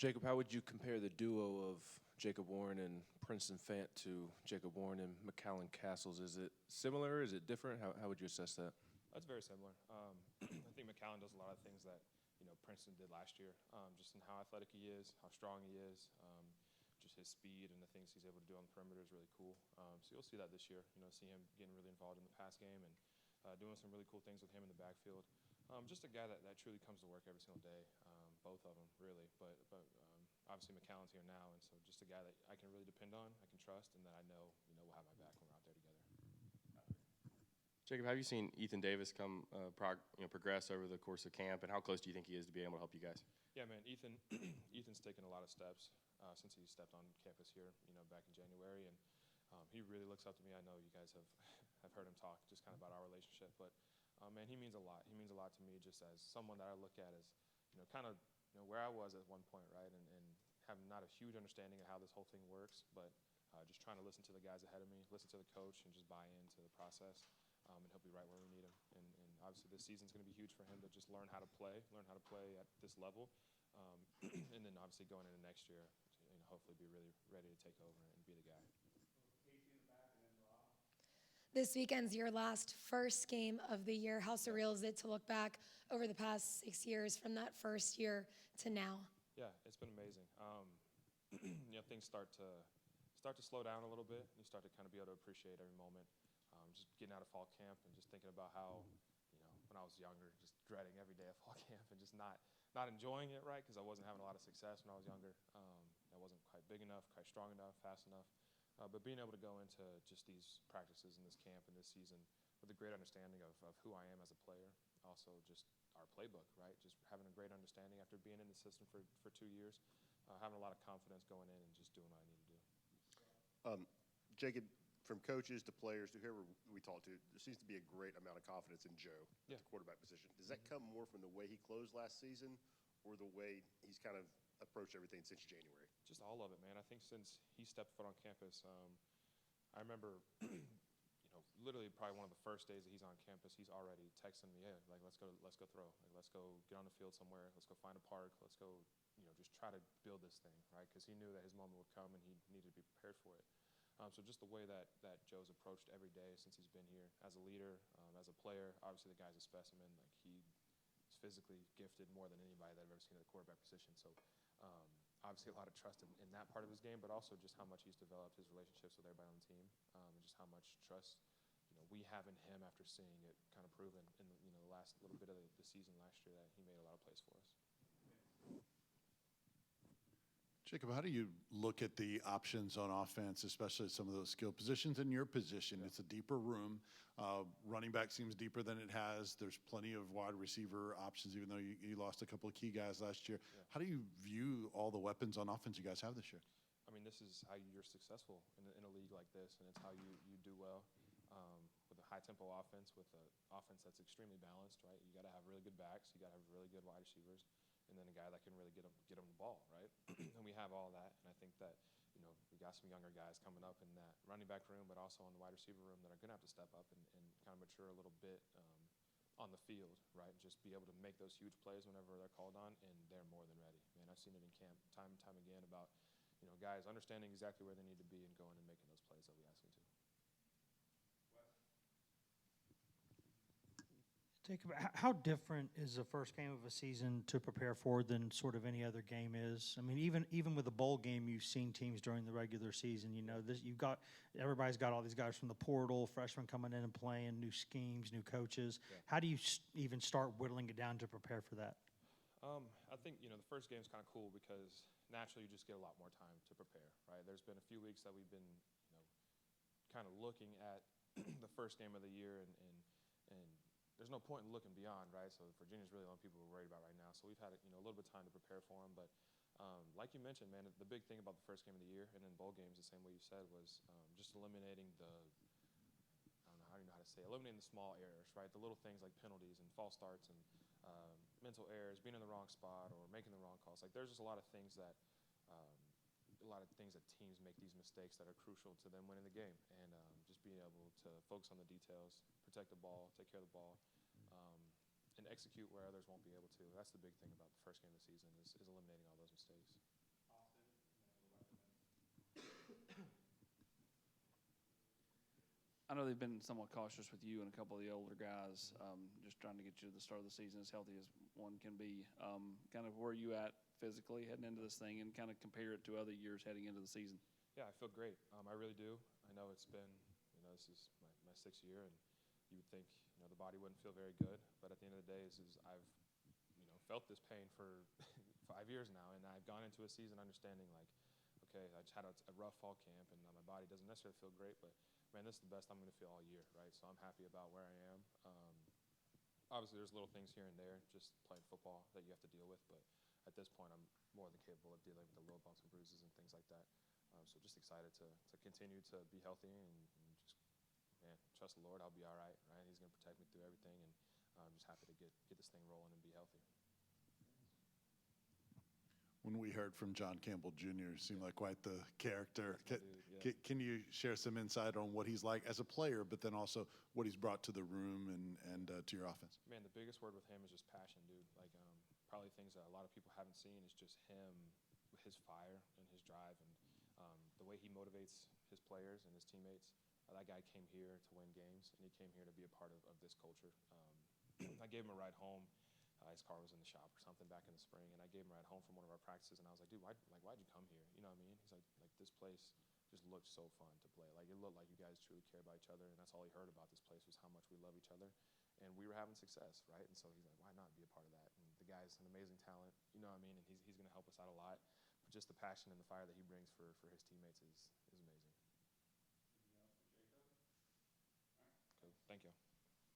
Jacob, how would you compare the duo of Jacob Warren and Princeton Fant to Jacob Warren and McCallan Castles? Is it similar? Is it different? How would you assess that? That's very similar. I think McCallan does a lot of things that Princeton did last year, just in how athletic he is, how strong he is, just his speed and the things he's able to do on the perimeter is really cool. So you'll see that this year. See him getting really involved in the pass game and doing some really cool things with him in the backfield. Just a guy that truly comes to work every single day. Both of them really, but obviously McCallan's here now, and so just a guy that I can really depend on, I can trust, and that I know will have my back when we're out there together. Jacob, have you seen Ethan Davis progress over the course of camp, and how close do you think he is to being able to help you guys? Yeah, man, Ethan's taken a lot of steps since he stepped on campus here, back in January, and he really looks up to me. I know you guys have heard him talk just kind of about our relationship, but man, he means a lot. He means a lot to me just as someone that I look at as, kind of where I was at one point, right, and having not a huge understanding of how this whole thing works, but just trying to listen to the guys ahead of me, listen to the coach, and just buy into the process. And he'll be right where we need him. And obviously this season's going to be huge for him to just learn how to play at this level, and then obviously going into next year, hopefully be really ready to take over and be the guy. This weekend's your last first game of the year. How surreal is it to look back over the past 6 years from that first year to now? Yeah, it's been amazing. Things start to slow down a little bit. You start to kind of be able to appreciate every moment. Just getting out of fall camp and just thinking about how, when I was younger, just dreading every day of fall camp and just not enjoying it, right, because I wasn't having a lot of success when I was younger. I wasn't quite big enough, quite strong enough, fast enough. But being able to go into just these practices and this camp and this season with a great understanding of who I am as a player, also just our playbook, right, just having a great understanding after being in the system for 2 years, having a lot of confidence going in and just doing what I need to do. Jacob, from coaches to players to whoever we talk to, there seems to be a great amount of confidence in Joe at the quarterback position. Does that come more from the way he closed last season or the way he's kind of approached everything since January? Just all of it, man. I think since he stepped foot on campus, I remember, literally probably one of the first days that he's on campus, he's already texting me, hey, like, let's go throw. Like, let's go get on the field somewhere. Let's go find a park. Let's go, just try to build this thing, right? Because he knew that his moment would come and he needed to be prepared for it. So just the way that Joe's approached every day since he's been here as a leader, as a player, obviously the guy's a specimen. Like, he's physically gifted more than anybody that I've ever seen at the quarterback position. So obviously a lot of trust in that part of his game, but also just how much he's developed his relationships with everybody on the team, and just how much trust we have in him after seeing it kind of proven in the last little bit of the season last year that he made a lot of plays for us. Jacob, how do you look at the options on offense, especially some of those skill positions in your position? Yeah. It's a deeper room. Running back seems deeper than it has. There's plenty of wide receiver options, even though you lost a couple of key guys last year. Yeah. How do you view all the weapons on offense you guys have this year? I mean, this is how you're successful in a league like this, and it's how you do well with a high-tempo offense, with an offense that's extremely balanced, right? You got to have really good backs. You got to have really good wide receivers. And then a guy that can really get him the ball, right? And we have all that. And I think that, we got some younger guys coming up in that running back room, but also in the wide receiver room that are going to have to step up and kind of mature a little bit on the field, right? Just be able to make those huge plays whenever they're called on, and they're more than ready. Man, I've seen it in camp time and time again about, guys understanding exactly where they need to be and going and making those plays that we ask them to. Jacob, how different is the first game of a season to prepare for than sort of any other game is? I mean, even with a bowl game, you've seen teams during the regular season. Everybody's got all these guys from the portal, freshmen coming in and playing, new schemes, new coaches. Yeah. How do you even start whittling it down to prepare for that? I think the first game is kind of cool because naturally you just get a lot more time to prepare, right? There's been a few weeks that we've been kind of looking at the first game of the year and there's no point in looking beyond, right? So Virginia's really the only people we're worried about right now. So we've had a little bit of time to prepare for them. But like you mentioned, man, the big thing about the first game of the year and then bowl games, the same way you said, was just eliminating eliminating the small errors, right? The little things like penalties and false starts and mental errors, being in the wrong spot or making the wrong calls. Like, there's just a lot of things that teams make these mistakes that are crucial to them winning the game, and just being able to focus on the details, protect the ball, take care of the ball, and execute where others won't be able to. That's the big thing about the first game of the season is eliminating all those mistakes. I know they've been somewhat cautious with you and a couple of the older guys, just trying to get you to the start of the season as healthy as one can be. Kind of where are you at physically heading into this thing, and kind of compare it to other years heading into the season? Yeah, I feel great. I really do. I know it's been, this is my 6th year, and you would think, the body wouldn't feel very good. But at the end of the day, I've, felt this pain for 5 years now, and I've gone into a season understanding, like, okay, I just had a rough fall camp, and my body doesn't necessarily feel great, but man, this is the best I'm going to feel all year, right? So I'm happy about where I am. Obviously, there's little things here and there, just playing football, that you have to deal with. But at this point, I'm more than capable of dealing with the little bumps and bruises and things like that. So just excited to continue to be healthy and just, man, trust the Lord. I'll be all right, right? He's going to protect me through everything, and I'm just happy to get this thing rolling and be healthy. When we heard from John Campbell Jr., seemed like quite the character. That's my dude, yeah. Can you share some insight on what he's like as a player, but then also what he's brought to the room and to your offense? Man, the biggest word with him is just passion, dude. Like, probably things that a lot of people haven't seen is just him, his fire and his drive, and the way he motivates his players and his teammates. That guy came here to win games, and he came here to be a part of this culture. I gave him a ride home. His car was in the shop or something back in the spring, and I gave him a ride home from one of our practices, and I was like, dude, why'd you come here? You know what I mean? He's like this place just looked so fun to play. Like, it looked like you guys truly care about each other, and that's all he heard about this place was how much we love each other, and we were having success, right? And so he's like, why not be a part of that? And the guy's an amazing talent, you know what I mean? And he's going to help us out a lot. But just the passion and the fire that he brings for his teammates is